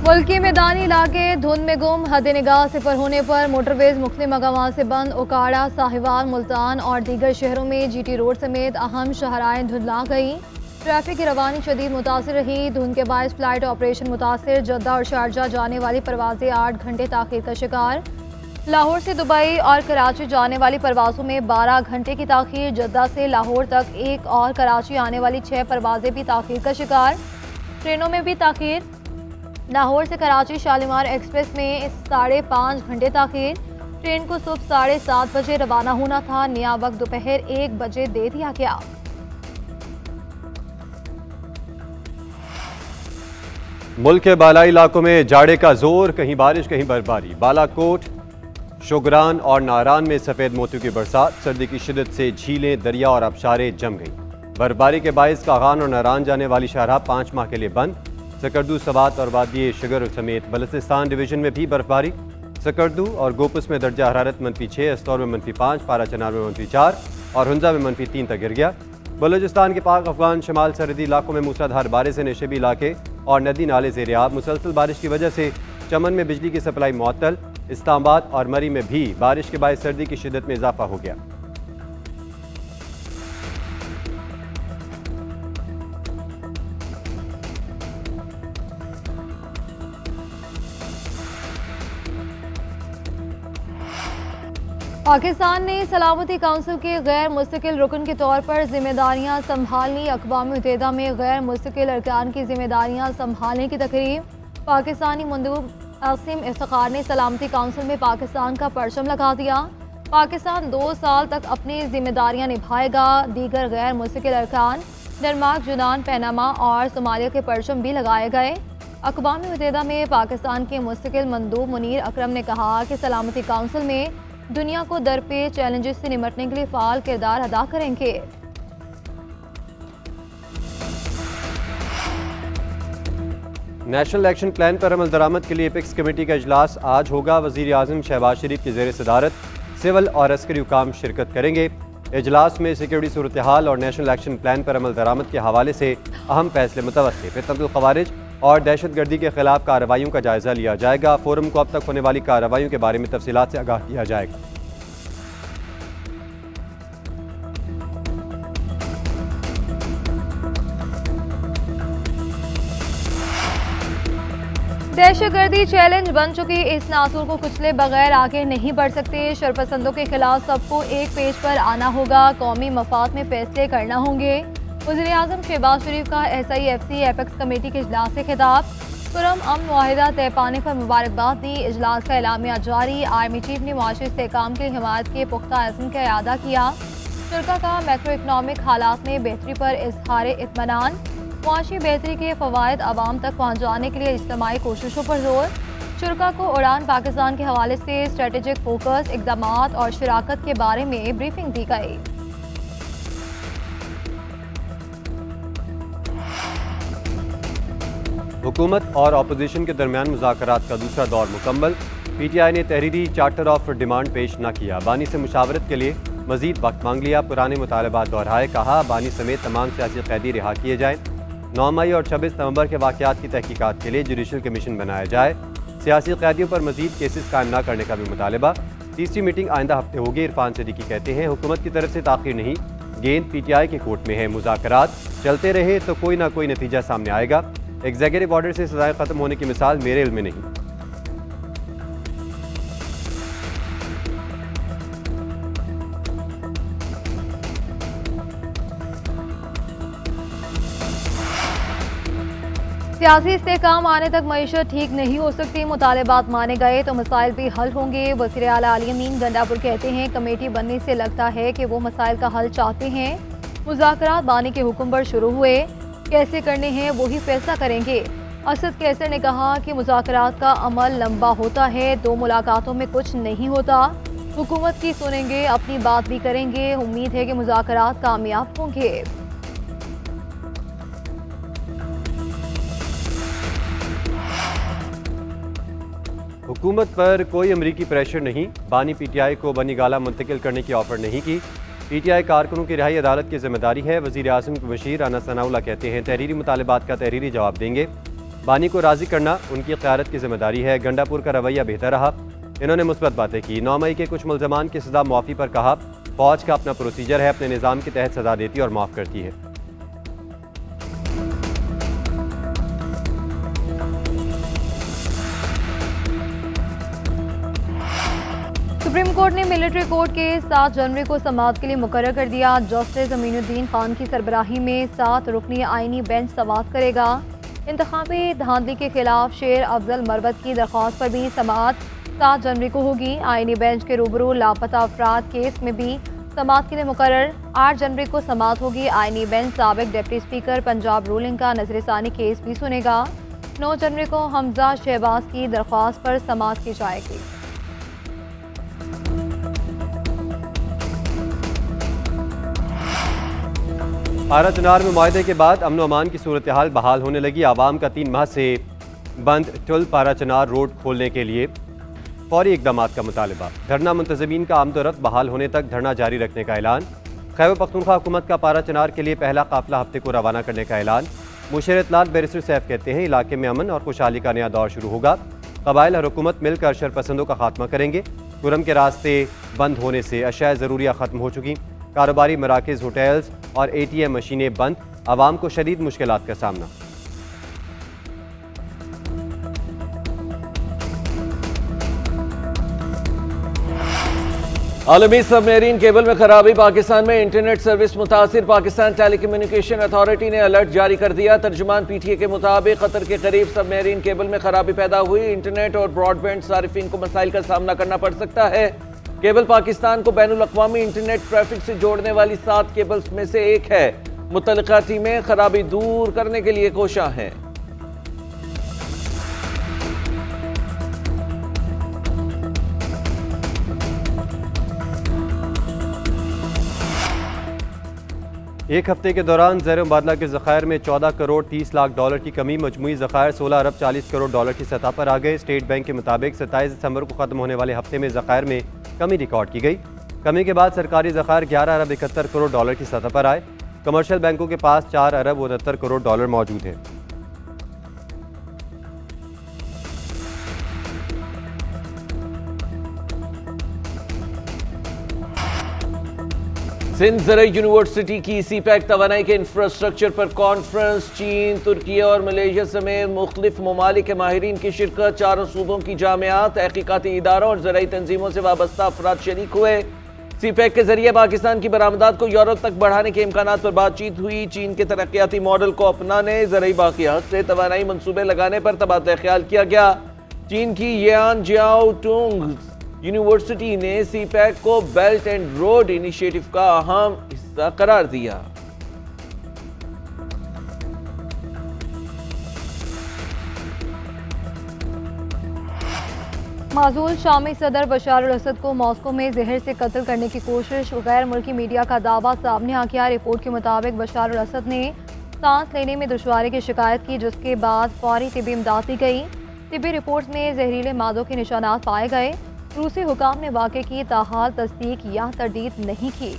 मुल्क के मैदानी इलाके धुंध में गुम, हद निगाह सिफर होने पर मोटरवेज मुख्तलिफ मकामात से बंद। उकाड़ा, साहिवाल, मुल्तान और दीगर शहरों में GT रोड समेत अहम शहराएं धुंधला गई। ट्रैफिक की रवानी शदीद मुतासिर रही। धुंध के बायस फ्लाइट ऑपरेशन मुतासिर। जद्दा और शारजा जाने वाली परवाजें 8 घंटे ताखीर का शिकार। लाहौर से दुबई और कराची जाने वाली परवाज़ों में 12 घंटे की ताखीर। जद्दा से लाहौर तक एक और कराची आने वाली 6 परवाजें भी ताखीर का शिकार। ट्रेनों में भी ताखीर। लाहौर से कराची शालीमार एक्सप्रेस में 5.5 घंटे ताखीर। ट्रेन को सुबह 7:30 बजे रवाना होना था, नया वक्त दोपहर 1 बजे दे दिया गया। मुल्क के बालाई इलाकों में जाड़े का जोर, कहीं बारिश कहीं बर्फबारी। बालाकोट, शुगरान और नारान में सफ़ेद मोतियों की बरसात। सर्दी की शिद्दत से झीलें, दरिया और आबशारें जम गईं। बर्फबारी के बायस कागान और नारान जाने वाली शाहराह 5 माह के लिए बंद। सकरदू, सवात और वादी शुगर समेत बलूचिस्तान डिवीजन में भी बर्फबारी। सकरदू और गोपस में दर्जा हरारत -6, अस्तौर में -5, पारा चनार में -4 और हुंजा में -3 तक गिर गया। बलूचिस्तान के पाक अफगान शमाल सरहदी इलाकों में मूसलाधार बारिश से नशेबी इलाके और नदी नाले ज़ेर-ए-आब। मुसलसल बारिश की वजह से चमन में बिजली की सप्लाई मुअत्तल। इस्लामाबाद और मरी में भी बारिश के बाद सर्दी की शिद्दत में इजाफा हो गया। पाकिस्तान ने सलामती काउंसिल के गैर मुस्तकिल रुकन के तौर पर जिम्मेदारियां संभालनी। अक़वाम मुत्तहिदा में गैर मुस्तकिल अरकान की जिम्मेदारियां संभालने की तकरीब। पाकिस्तानी मंदूब आसिम इफ्तिखार ने सलामती काउंसिल में पाकिस्तान का परचम लगा दिया। पाकिस्तान 2 साल तक अपनी जिम्मेदारियां निभाएगा। दीगर गैर मुस्तकिल अरकान डेनमार्क, यूनान, पैनामा और सोमालिया के परचम भी लगाए गए। अक़वाम मुत्तहिदा में पाकिस्तान के मुस्तकिल मंदूब मुनीर अकरम ने कहा कि सलामती काउंसिल में दुनिया को दरपेश चैलेंजेस से निपटने के लिए फ़ाल किरदार अदा करेंगे। नेशनल एक्शन प्लान पर अमल दरामद के लिए एपेक्स कमेटी का इजलास आज होगा। वज़ीर आज़म शहबाज शरीफ की ज़ेर सदारत सिविल और अस्करी हुकाम शिरकत करेंगे। इजलास में सिक्योरिटी सूरत हाल और नेशनल एक्शन प्लान पर अमल दरामद के हवाले से अहम फैसले मुतवक्किल। फितनतुल ख़वारिज और दहशतगर्दी के खिलाफ कार्रवाइयों का जायजा लिया जाएगा। फोरम को अब तक होने वाली कार्रवाइयों के बारे में तफसीलात से आगाह किया जाएगा। दहशतगर्दी चैलेंज बन चुकी इस नासूर को कुचले बगैर आगे नहीं बढ़ सकते। शरपसंदों के खिलाफ सबको एक पेज पर आना होगा। कौमी मफाद में फैसले करना होंगे। वज़ीर आज़म शहबाज शरीफ का SIFC एपेक्स कमेटी के इजलास से खिताब। पुरअमन मुआहिदा तय पाने पर मुबारकबाद दी। इजलास का एलामिया जारी। आर्मी चीफ ने मुआशी इस्तेहकाम के लिए हिमायत के पुख्ता अज़्म का इआदा किया। शुरा का मैक्रो इकनॉमिक हालात में बेहतरी पर इज़हार इत्मीनान। मुआशी बेहतरी के फ़वाइद आवाम तक पहुँचाने के लिए इज्तिमाई कोशिशों पर जोर। शुरा को उड़ान पाकिस्तान के हवाले से स्ट्रेटेजिक फोकस, इक़दामात और शराकत के बारे में ब्रीफिंग दी गई। हुकूमत और अपोजिशन के दरमियान मुज़ाकरात का दूसरा दौर मुकम्मल। PTI ने तहरीरी चार्टर ऑफ डिमांड पेश न किया। बानी से मुशावरत के लिए मजीद वक्त मांग लिया। पुराने मुतालबात दोहराए। कहा बानी समेत तमाम सियासी कैदी रिहा किए जाएँ। 9 मई और 26 नवंबर के वाक़यात की तहकीकात के लिए जुडिशल कमीशन बनाया जाए। सियासी कैदियों पर मजीद केसेस कायम न करने का भी मुतालबा। तीसरी मीटिंग आइंदा हफ्ते होगी। इरफान सिद्दीकी कहते हैं हुकूमत की तरफ से ताख़ीर नहीं, गेंद PTI के कोर्ट में है। मुज़ाकरात चलते रहे तो कोई ना कोई नतीजा सामने आएगा। एग्जीक्यूटिव ऑर्डर से सजाएं खत्म होने की मिसाल मेरे इल्म में नहीं। सियासी इस्तेहकाम आने तक मईशत ठीक नहीं हो सकती। मुतालबात माने गए तो मसाइल भी हल होंगे। वज़ीर आला अली अमीन गंडापुर कहते हैं कमेटी बनने से लगता है कि वो मसाइल का हल चाहते हैं। मुज़ाकरात बानी के हुक्म पर शुरू हुए, कैसे करने हैं वही फैसला करेंगे। असद कैसर ने कहा कि मुज़ाकरात का अमल लंबा होता है, 2 मुलाकातों में कुछ नहीं होता। हुकूमत की सुनेंगे, अपनी बात भी करेंगे। उम्मीद है कि मुज़ाकरात कामयाब होंगे। हुकूमत पर कोई अमरीकी प्रेशर नहीं। बानी PTI को बनी गाला मुंतकिल करने की ऑफर नहीं की। PTI कारकुनों की रिहाई अदालत की जिम्मेदारी है। वज़ीर आज़म के बशीर राना सनाउल्लाह कहते हैं तहरीरी मुतालबात का तहरीरी जवाब देंगे। बानी को राजी करना उनकी क़यादत की जिम्मेदारी है। गंडापुर का रवैया बेहतर रहा। इन्होंने मुस्बत बातें की। 9 मई के कुछ मुल्ज़मान की सज़ा मुआफ़ी पर कहा, फ़ौज का अपना प्रोसीजर है, अपने निज़ाम के तहत सज़ा देती और माफ़ करती है। सुप्रीम कोर्ट ने मिलिट्री कोर्ट के 7 जनवरी को समाअत के लिए मुकर्रर कर दिया। जस्टिस अमीनुद्दीन खान की सरबराही में 7 रुकनी आईनी बेंच समाअत करेगा। इंतखाबी धांधली के खिलाफ शेर अफजल मरवत की दरख्वास्त पर भी समाअत 7 जनवरी को होगी। आईनी बेंच के रूबरू लापता अफराद केस में भी समाअत के लिए मुकर्रर 8 जनवरी को समाअत होगी। आईनी बेंच साबिक डिप्टी स्पीकर पंजाब रूलिंग का नजरसानी केस भी सुनेगा। 9 जनवरी को हमजा शहबाज की दरख्वास्त पर समाअत की जाएगी। पारा चनार में मुआहदे के बाद अमन अमान की सूरत हाल बहाल होने लगी। आवाम का 3 माह से बंद टुल पारा चनार रोड खोलने के लिए फौरी इकदाम का मुतालबा। धरना मुंतज़मीन का आमदोरफ्त बहाल होने तक धरना जारी रखने का ऐलान। खैबर पख्तूनख्वा हुकूमत का पारा चनार के लिए पहला काफिला हफ्ते को रवाना करने का ऐलान। मुशीर इत्तलात बैरिस्टर सैफ कहते हैं, इलाके में अमन और खुशहाली का नया दौर शुरू होगा। कबाइल और हुकूमत मिलकर शरपसंदों का खात्मा करेंगे। कुरम के रास्ते बंद होने से अशिया ज़रूरिया ख़त्म हो चुकी। कारोबारी मराकज़, होटल्स और ATM मशीनें बंद। आवाम को शदीद मुश्किलात का सामना। आलमी सबमरीन केबल में खराबी, पाकिस्तान में इंटरनेट सर्विस मुतासिर। पाकिस्तान टेलीकम्युनिकेशन अथॉरिटी ने अलर्ट जारी कर दिया। तर्जुमान PTA के मुताबिक कतर के करीब सबमरीन केबल में खराबी पैदा हुई। इंटरनेट और ब्रॉडबैंड सारिफिन को मसाइल का सामना करना पड़ सकता है। केबल पाकिस्तान को बैनुल अक़वामी इंटरनेट ट्रैफिक से जोड़ने वाली 7 केबल्स में से एक है। मुतल्लिका टीमें खराबी दूर करने के लिए कोशां हैं। एक हफ्ते के दौरान ज़र मुबादला के ज़खायर में 14 करोड़ 30 लाख डॉलर की कमी। मजमूई ज़खायर 16 अरब 40 करोड़ डॉलर की सतह पर आ गए। स्टेट बैंक के मुताबिक 27 दिसंबर को ख़त्म होने वाले हफ्ते में ज़खायर में कमी रिकॉर्ड की गई। कमी के बाद सरकारी ज़खायर 11 अरब 71 करोड़ डॉलर की सतह पर आए। कमर्शियल बैंकों के पास 4 अरब 69 करोड़ डॉलर मौजूद है। सिंध ज़राई यूनिवर्सिटी की CPEC तवानाई के इंफ्रास्ट्रक्चर पर कॉन्फ्रेंस। चीन, तुर्की और मलेशिया समेत मुख्तलिफ ममालिक के माहिरीन की शिरकत। 4 सूबों की जामियात, तहकीकाती इदारों और ज़राई तंजीमों से वाबस्ता अफराद शरीक हुए। CPEC के जरिए पाकिस्तान की बरामदात को यूरोप तक बढ़ाने के इम्कानात पर बातचीत हुई। चीन के तरक्याती मॉडल को अपनाने, ज़राई बाक़ियात से तवानाई मनसूबे लगाने पर तबादला ख्याल किया गया। चीन की यान जियाओ टूंग यूनिवर्सिटी ने CPEC को बेल्ट एंड रोड इनिशिएटिव का अहम हिस्सा करार दिया। माजूल शामी सदर बशार अल असद को मॉस्को में जहर से कत्ल करने की कोशिश। गैर मुल्की मीडिया का दावा सामने आ गया। रिपोर्ट के मुताबिक बशार अल असद ने सांस लेने में दुश्वारी की शिकायत की, जिसके बाद फौरी तिब्बी इमदाद दी गई। तिब्बी रिपोर्ट में जहरीले मादों के निशानात पाए गए। रूसी हुकाम ने वाक़े की ताहाल तस्दीक या तरदीद नहीं की।